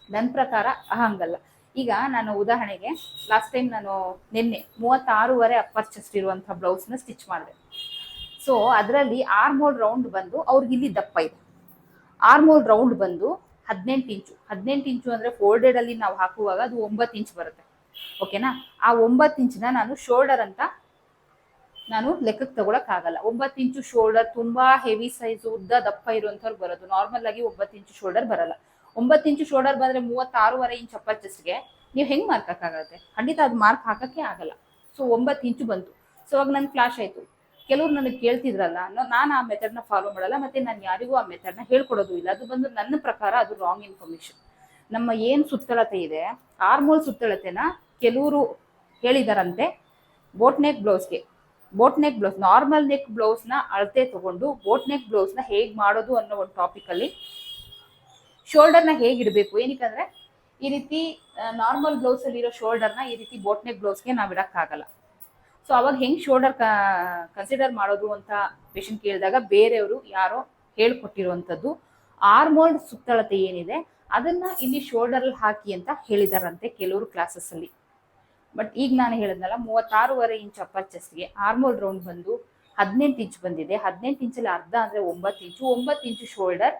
ನನ್ನ ಪ್ರಕಾರ ಹಂಗಲ್ಲ. ಈಗ ನಾನು ಉದಾಹರಣೆಗೆ ಲಾಸ್ಟ್ ಟೈಮ್ ನಾನು ನಿನ್ನೆ 36 ಅಪ್ಪರ್ ಚೆಸ್ಟ್ ಇರುವಂಥ ಬ್ಲೌಸ್ನ ಸ್ಟಿಚ್ ಮಾಡಿದೆ. ಸೊ ಅದರಲ್ಲಿ ಆರ್ಮೋಲ್ ರೌಂಡ್ ಬಂದು ಅವ್ರಿಗೆ ಇಲ್ಲಿ ದಪ್ಪ ಇದೆ. ಆರ್ಮೋಲ್ ರೌಂಡ್ ಬಂದು 18 ಇಂಚು. 18 ಇಂಚು ಅಂದರೆ ಫೋಲ್ಡೆಡಲ್ಲಿ ನಾವು ಹಾಕುವಾಗ ಅದು 9 ಇಂಚ್ ಬರುತ್ತೆ. ಓಕೆನಾ? ಆ 9 ಇಂಚನ್ನ ನಾನು ಶೋಲ್ಡರ್ ಅಂತ ನಾನು ಲೆಕ್ಕಕ್ಕೆ ತಗೊಳಕ್ಕಾಗಲ್ಲ. 9 ಇಂಚು ಶೋಲ್ಡರ್ ತುಂಬಾ ಹೆವಿ ಸೈಜ್, ಉದ್ದ ದಪ್ಪ ಇರುವಂಥವ್ರು ಬರೋದು. ನಾರ್ಮಲ್ ಆಗಿ 9 ಇಂಚು ಶೋಲ್ಡರ್ ಬರಲ್ಲ. 9 ಇಂಚು ಶೋಲ್ಡರ್ ಬಂದರೆ 36.5 ಇಂಚ್ ಅಪ್ಪರ್ ಚೆಸ್ಟ್ಗೆ ನೀವು ಹೆಂಗೆ ಮಾರ್ಕ್ ಹಾಕಾಗತ್ತೆ? ಖಂಡಿತ ಅದು ಮಾರ್ಕ್ ಹಾಕಕ್ಕೆ ಆಗಲ್ಲ. ಸೊ 9 ಇಂಚು ಬಂತು. ಸೊ ಅವಾಗ ನನ್ಗೆ ಫ್ಲಾಶ್ ಆಯಿತು. ಕೆಲವ್ರು ನನಗೆ ಕೇಳ್ತಿದ್ರಲ್ಲ, ನಾನು ಆ ಮೆಥಡ್ನ ಫಾಲೋ ಮಾಡಲ್ಲ, ಮತ್ತು ನಾನು ಯಾರಿಗೂ ಆ ಮೆಥಡ್ನ ಹೇಳ್ಕೊಡೋದು ಇಲ್ಲ. ಅದು ಬಂದು ನನ್ನ ಪ್ರಕಾರ ಅದು ರಾಂಗ್ ಇನ್ಫಾರ್ಮೇಶನ್. ನಮ್ಮ ಏನು ಸುತ್ತಳತೆ ಇದೆ, ಆರ್ಮೋಲ್ ಸುತ್ತಳತೆನ ಕೆಲವರು ಹೇಳಿದಾರಂತೆ ಬೋಟ್ ನೆಕ್ ಬ್ಲೌಸ್ಗೆ. Boat neck blouse, normal neck ಬ್ಲೌಸ್ನ ಅಳತೆ ತಗೊಂಡು ಬೋಟ್ ನೆಕ್ ಬ್ಲೌಸ್ನ ಹೇಗೆ ಮಾಡೋದು ಅನ್ನೋ ಒಂದು ಟಾಪಿಕಲ್ಲಿ ಶೋಲ್ಡರ್ನ ಹೇಗೆ ಇಡಬೇಕು, ಏನಕ್ಕಂದ್ರೆ ಈ ರೀತಿ ನಾರ್ಮಲ್ ಬ್ಲೌಸಲ್ಲಿ ಇರೋ ಶೋಲ್ಡರ್ನ ಈ ರೀತಿ ಬೋಟ್ ನೆಕ್ ಬ್ಲೌಸ್ಗೆ ನಾವು ಇಡೋಕ್ಕಾಗಲ್ಲ. ಸೊ ಅವಾಗ ಹೆಂಗೆ ಶೋಲ್ಡರ್ ಕನ್ಸಿಡರ್ ಮಾಡೋದು ಅಂತ ಪೇಷಂಟ್ ಕೇಳಿದಾಗ ಬೇರೆಯವರು ಯಾರೋ ಹೇಳ್ಕೊಟ್ಟಿರುವಂಥದ್ದು ಆರ್ಮೋಲ್ಡ್ ಸುತ್ತಳತೆ ಏನಿದೆ ಅದನ್ನ ಇಲ್ಲಿ ಶೋಲ್ಡರಲ್ಲಿ ಹಾಕಿ ಅಂತ ಹೇಳಿದಾರಂತೆ ಕೆಲವರು ಕ್ಲಾಸಸ್ಸಲ್ಲಿ. ಬಟ್ ಈಗ ನಾನು ಹೇಳಿದ್ನಲ್ಲ, 36.5 ಇಂಚ್ ಅಪ್ಪರ್ ಚೆಸ್ಟ್ಗೆ ಆರ್ಮೋಲ್ ರೌಂಡ್ ಬಂದು 18 ಇಂಚ್ ಬಂದಿದೆ. 18 ಇಂಚಲ್ಲಿ ಅರ್ಧ ಅಂದರೆ 9 ಇಂಚು. 9 ಇಂಚು ಶೋಲ್ಡರ್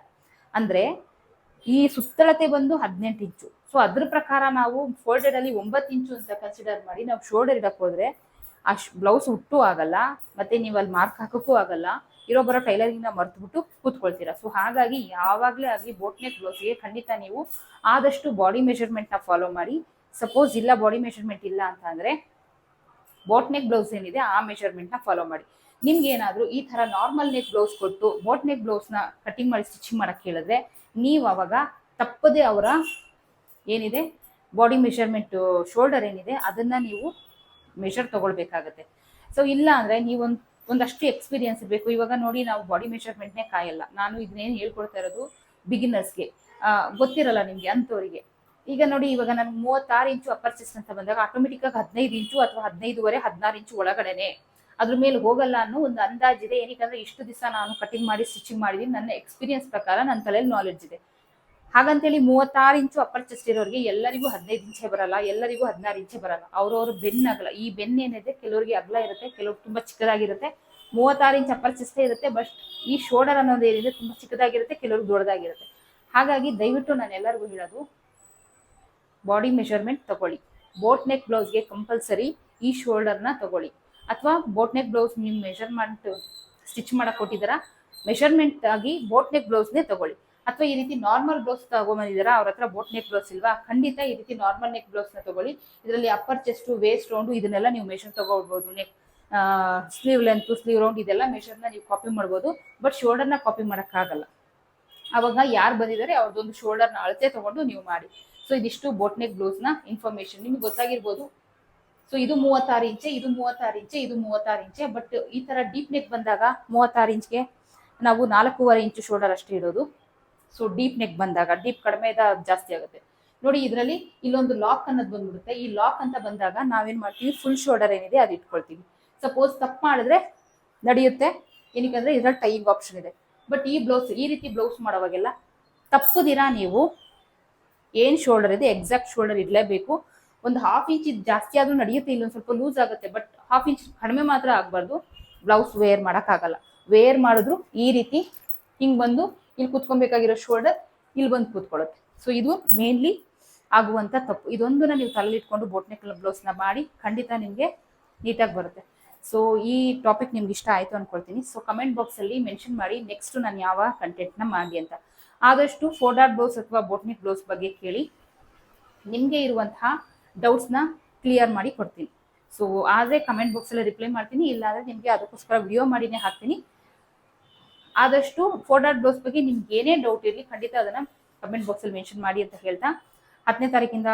ಅಂದರೆ ಈ ಸುತ್ತಳತೆ ಬಂದು 18 ಇಂಚು. ಸೊ ಅದ್ರ ಪ್ರಕಾರ ನಾವು ಫೋಲ್ಡೆಡಲ್ಲಿ 9 ಇಂಚು ಅಂತ ಕನ್ಸಿಡರ್ ಮಾಡಿ ನಾವು ಶೋಲ್ಡರ್ ಇಡಕ್ಕೆ ಹೋದರೆ ಆ ಬ್ಲೌಸ್ ಹುಟ್ಟು ಆಗಲ್ಲ, ಮತ್ತು ನೀವು ಅಲ್ಲಿ ಮಾರ್ಕ್ ಹಾಕೋಕ್ಕೂ ಆಗಲ್ಲ. ಇರೋ ಬರೋ ಟೈಲರಿಂಗ್ನ ಮರ್ತುಬಿಟ್ಟು ಕೂತ್ಕೊಳ್ತೀರಾ. ಸೊ ಹಾಗಾಗಿ ಯಾವಾಗಲೇ ಆಗಲಿ ಬೋಟ್ ನೆಕ್ ಬ್ಲೌಸ್ಗೆ ಖಂಡಿತ ನೀವು ಆದಷ್ಟು ಬಾಡಿ ಮೆಷರ್ಮೆಂಟ್ನ ಫಾಲೋ ಮಾಡಿ. ಸಪೋಸ್ ಇಲ್ಲ, ಬಾಡಿ ಮೆಷರ್ಮೆಂಟ್ ಇಲ್ಲ ಅಂತ ಅಂದರೆ ಬೋಟ್ ನೆಕ್ ಬ್ಲೌಸ್ ಏನಿದೆ ಆ ಮೆಷರ್ಮೆಂಟ್ನ ಫಾಲೋ ಮಾಡಿ. ನಿಮ್ಗೆ ಏನಾದರೂ ಈ ಥರ ನಾರ್ಮಲ್ ನೆಕ್ ಬ್ಲೌಸ್ ಕೊಟ್ಟು ಬೋಟ್ ನೆಕ್ ಬ್ಲೌಸ್ನ ಕಟಿಂಗ್ ಮಾಡಿ ಸ್ಟಿಚಿಂಗ್ ಮಾಡೋಕ್ಕೆ ಹೇಳಿದ್ರೆ ನೀವು ಅವಾಗ ತಪ್ಪದೇ ಅವರ ಏನಿದೆ ಬಾಡಿ ಮೆಷರ್ಮೆಂಟು ಶೋಲ್ಡರ್ ಏನಿದೆ ಅದನ್ನು ನೀವು ಮೆಷರ್ ತೊಗೊಳ್ಬೇಕಾಗತ್ತೆ. ಸೊ ಇಲ್ಲ ಅಂದರೆ ನೀವು ಒಂದಷ್ಟು ಎಕ್ಸ್ಪೀರಿಯನ್ಸ್ ಇರಬೇಕು. ಇವಾಗ ನೋಡಿ, ನಾವು ಬಾಡಿ ಮೆಷರ್ಮೆಂಟ್ನೇ ಕಾಯಲ್ಲ. ನಾನು ಇದನ್ನೇನು ಹೇಳ್ಕೊಡ್ತಾ ಇರೋದು ಬಿಗಿನರ್ಸ್ಗೆ, ಗೊತ್ತಿರಲ್ಲ ನಿಮಗೆ ಅಂಥವರಿಗೆ. ಈಗ ನೋಡಿ, ಇವಾಗ ನಾನು 36 ಇಂಚು ಅಪ್ಪರ್ ಚೆಸ್ಟ್ ಅಂತ ಬಂದಾಗ ಆಟೋಮೆಟಿಕ್ಕಾಗಿ 15 ಇಂಚು ಅಥವಾ 15.5 16 ಇಂಚು ಒಳಗಡೆನೆ ಅದ್ರ ಮೇಲೆ ಹೋಗಲ್ಲ ಅನ್ನೋ ಒಂದು ಅಂದಾಜಿದೆ. ಏನಕ್ಕಂದ್ರೆ ಇಷ್ಟು ದಿವಸ ನಾನು ಕಟಿಂಗ್ ಮಾಡಿ ಸ್ಟಿಚಿಂಗ್ ಮಾಡಿದ್ದೀನಿ. ನನ್ನ ಎಕ್ಸ್ಪೀರಿಯನ್ಸ್ ಪ್ರಕಾರ ನನ್ನ ತಲೆಯಲ್ಲಿ ನಾಲೆಡ್ಜ್ ಇದೆ. ಹಾಗಂತೇಳಿ 36 ಇಂಚು ಅಪ್ಪರ್ ಚೆಸ್ಟ್ ಇರೋರಿಗೆ ಎಲ್ಲರಿಗೂ 15 ಇಂಚೇ ಬರಲ್ಲ, ಎಲ್ಲರಿಗೂ 16 ಇಂಚೇ ಬರಲ್ಲ. ಅವ್ರವ್ರ ಬೆನ್ನು ಅಗಲ, ಈ ಬೆನ್ನು ಏನಿದೆ ಕೆಲವರಿಗೆ ಅಗಲ ಇರುತ್ತೆ, ಕೆಲವ್ರಿಗೆ ತುಂಬ ಚಿಕ್ಕದಾಗಿರುತ್ತೆ. 36 ಇಂಚ್ ಅಪ್ಪರ್ ಚೆಸ್ಟೇ ಇರುತ್ತೆ, ಬಟ್ ಈ ಶೋಲ್ಡರ್ ಅನ್ನೋದು ಏನಿದೆ ತುಂಬ ಚಿಕ್ಕದಾಗಿರುತ್ತೆ, ಕೆಲವ್ರಿಗೆ ದೊಡ್ಡದಾಗಿರುತ್ತೆ. ಹಾಗಾಗಿ ದಯವಿಟ್ಟು ನಾನು ಎಲ್ಲರಿಗೂ ಹೇಳೋದು, ಬಾಡಿ ಮೆಷರ್ಮೆಂಟ್ ತಗೊಳ್ಳಿ. ಬೋಟ್ ನೆಕ್ ಬ್ಲೌಸ್ಗೆ ಕಂಪಲ್ಸರಿ ಈ ಶೋಲ್ಡರ್ನ ತಗೊಳ್ಳಿ. ಅಥವಾ ಬೋಟ್ ನೆಕ್ ಬ್ಲೌಸ್ ನೀವು ಮೆಷರ್ಮೆಂಟ್ ಸ್ಟಿಚ್ ಮಾಡಕ್ಕೆ ಕೊಟ್ಟಿದ್ದೀರ, ಮೆಷರ್ಮೆಂಟ್ ಆಗಿ ಬೋಟ್ ನೆಕ್ ಬ್ಲೌಸ್ನೇ ತಗೊಳ್ಳಿ. ಅಥವಾ ಈ ರೀತಿ ನಾರ್ಮಲ್ ಬ್ಲೌಸ್ ತಗೊಂಬಂದಿದ್ದೀರಾ, ಅವ್ರ ಹತ್ರ ಬೋಟ್ ನೆಕ್ ಬ್ಲೌಸ್ ಇಲ್ವಾ, ಖಂಡಿತ ಈ ರೀತಿ ನಾರ್ಮಲ್ ನೆಕ್ ಬ್ಲೌಸ್ನ ತಗೊಳ್ಳಿ. ಇದರಲ್ಲಿ ಅಪ್ಪರ್ ಚೆಸ್ಟು, ವೇಸ್ಟ್ ರೌಂಡು ಇದನ್ನೆಲ್ಲ ನೀವು ಮೆಷರ್ ತಗೊಳ್ಬೋದು. Neck sleeve length, sleeve round ಇದೆಲ್ಲ ಮೆಷರ್ನ ನೀವು ಕಾಪಿ ಮಾಡ್ಬೋದು. ಬಟ್ ಶೋಲ್ಡರ್ನ ಕಾಪಿ ಮಾಡೋಕ್ಕಾಗಲ್ಲ. ಅವಾಗ ಯಾರು ಬಂದಿದ್ದಾರೆ ಅವ್ರದ್ದೊಂದು ಶೋಲ್ಡರ್ನ ಅಳತೆ ತಗೊಂಡು ನೀವು ಮಾಡಿ. ಸೊ ಇದಿಷ್ಟು ಬೋಟ್ ನೆಕ್ ಬ್ಲೌಸ್ನ ಇನ್ಫಾರ್ಮೇಶನ್ ನಿಮ್ಗೆ ಗೊತ್ತಾಗಿರ್ಬೋದು. ಸೊ ಇದು 36 ಇಂಚೆ, ಇದು 36 ಇಂಚೆ, ಇದು 36 ಇಂಚೆ. ಬಟ್ ಈ ಥರ ಡೀಪ್ ನೆಕ್ ಬಂದಾಗ 36 ಇಂಚ್ಗೆ ನಾವು 4.5 ಇಂಚು ಶೋಲ್ಡರ್ ಅಷ್ಟೇ ಇರೋದು. ಸೊ ಡೀಪ್ ನೆಕ್ ಬಂದಾಗ, ಡೀಪ್ ಕಡಿಮೆ ಜಾಸ್ತಿ ಆಗುತ್ತೆ ನೋಡಿ. ಇದರಲ್ಲಿ ಇಲ್ಲೊಂದು ಲಾಕ್ ಅನ್ನೋದು ಬಂದ್ಬಿಡುತ್ತೆ. ಈ ಲಾಕ್ ಅಂತ ಬಂದಾಗ ನಾವೇನು ಮಾಡ್ತೀವಿ, ಫುಲ್ ಶೋಲ್ಡರ್ ಏನಿದೆ ಅದು ಇಟ್ಕೊಳ್ತೀವಿ. ಸಪೋಸ್ ತಪ್ಪು ಮಾಡಿದ್ರೆ ನಡೆಯುತ್ತೆ, ಏನಕ್ಕಂದ್ರೆ ಇದರಲ್ಲಿ ಟೈಯಿಂಗ್ ಆಪ್ಷನ್ ಇದೆ. ಬಟ್ ಈ ಬ್ಲೌಸ್, ಈ ರೀತಿ ಬ್ಲೌಸ್ ಮಾಡೋವಾಗೆಲ್ಲ ತಪ್ಪದಿರ ನೀವು ಏನು ಶೋಲ್ಡರ್ ಇದೆ ಎಕ್ಸಾಕ್ಟ್ ಶೋಲ್ಡರ್ ಇರಲೇಬೇಕು. ಒಂದು 1/2 ಇಂಚ್ ಜಾಸ್ತಿ ಆದರೂ ನಡೆಯುತ್ತೆ, ಇಲ್ಲೊಂದು ಸ್ವಲ್ಪ ಲೂಸ್ ಆಗುತ್ತೆ. ಬಟ್ ಹಾಫ್ ಇಂಚ್ ಕಡಿಮೆ ಮಾತ್ರ ಆಗಬಾರ್ದು. ಬ್ಲೌಸ್ ವೇರ್ ಮಾಡೋಕ್ಕಾಗಲ್ಲ. ವೇರ್ ಮಾಡಿದ್ರು ಈ ರೀತಿ ಹಿಂಗೆ ಬಂದು ಇಲ್ಲಿ ಕೂತ್ಕೊಬೇಕಾಗಿರೋ ಶೋಲ್ಡರ್ ಇಲ್ಲಿ ಬಂದು ಕೂತ್ಕೊಳ್ಳುತ್ತೆ. ಸೊ ಇದು ಮೇನ್ಲಿ ಆಗುವಂಥ ತಪ್ಪು. ಇದೊಂದನ್ನ ನೀವು ತಲೆಯಲ್ಲಿ ಇಟ್ಕೊಂಡು ಬೋಟ್ ನೆಕ್ ಬ್ಲೌಸ್ನ ಮಾಡಿ ಖಂಡಿತ ನಿಮಗೆ ನೀಟಾಗಿ ಬರುತ್ತೆ. ಸೊ ಈ ಟಾಪಿಕ್ ನಿಮ್ಗೆ ಇಷ್ಟ ಆಯಿತು ಅಂದ್ಕೊಳ್ತೀನಿ. ಸೊ ಕಮೆಂಟ್ ಬಾಕ್ಸಲ್ಲಿ ಮೆನ್ಷನ್ ಮಾಡಿ ನೆಕ್ಸ್ಟ್ ನಾನು ಯಾವ ಕಂಟೆಂಟ್ನ ಮಾಡಿ ಅಂತ. ಆದಷ್ಟು 4 ಡಾಟ್ ಬ್ಲೌಸ್ ಅಥವಾ ಬೋಟ್ ನೆಕ್ ಬ್ಲೌಸ್ ಬಗ್ಗೆ ಕೇಳಿ ನಿಮಗೆ ಇರುವಂತಹ ಡೌಟ್ಸ್ನ ಕ್ಲಿಯರ್ ಮಾಡಿ ಕೊಡ್ತೀನಿ. ಸೊ ಆದರೆ ಕಮೆಂಟ್ ಬಾಕ್ಸಲ್ಲಿ ರಿಪ್ಲೈ ಮಾಡ್ತೀನಿ, ಇಲ್ಲಾಂದರೆ ನಿಮಗೆ ಅದಕ್ಕೋಸ್ಕರ ವಿಡಿಯೋ ಮಾಡಿನೇ ಹಾಕ್ತೀನಿ. ಆದಷ್ಟು 4 ಡಾಟ್ ಬ್ಲೌಸ್ ಬಗ್ಗೆ ನಿಮ್ಗೆ ಏನೇ ಡೌಟ್ ಇರಲಿ ಖಂಡಿತ ಅದನ್ನು ಕಮೆಂಟ್ ಬಾಕ್ಸಲ್ಲಿ ಮೆನ್ಷನ್ ಮಾಡಿ ಅಂತ ಹೇಳ್ತಾ 10ನೇ ತಾರೀಕಿಂದ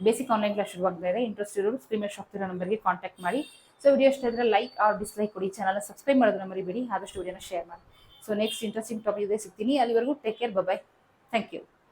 ಬೇಸಿಕ್ ಆನ್ಲೈನ್ ಕ್ಲಾಸ್ ಶುರುವಾಗ್ತಾ ಇದೆ. ಇಂಟ್ರೆಸ್ಟ್ ಇರೋರು ಸ್ಕ್ರೀನ್ ಮೇಲೆ ಆಗ್ತಿರೋ ನಂಬರ್ಗೆ ಕಾಂಟ್ಯಾಕ್ಟ್ ಮಾಡಿ. ಸೊ ವಿಡಿಯೋ ಇಷ್ಟ ಇದ್ದರೆ ಲೈಕ್ ಆರ್ ಡಿಸ್ಲೈಕ್ ಕೊಡಿ. ಚಾನಲ್ನ ಸಬ್ಸ್ಕ್ರೈಬ್ ಮಾಡೋದನ್ನ ಮರಿಬೇಡಿ. ಆದಷ್ಟು ವಿಡಿಯೋನ ಶೇರ್ ಮಾಡಿ. ಸೊ ನೆಕ್ಸ್ಟ್ ಇಂಟ್ರೆಸ್ಟಿಂಗ್ ಟಾಪಿಕ್ ಇದೆ ಸಿಗ್ತೀನಿ. ಅಲ್ಲಿವರೆಗೂ take care, bye. Thank you.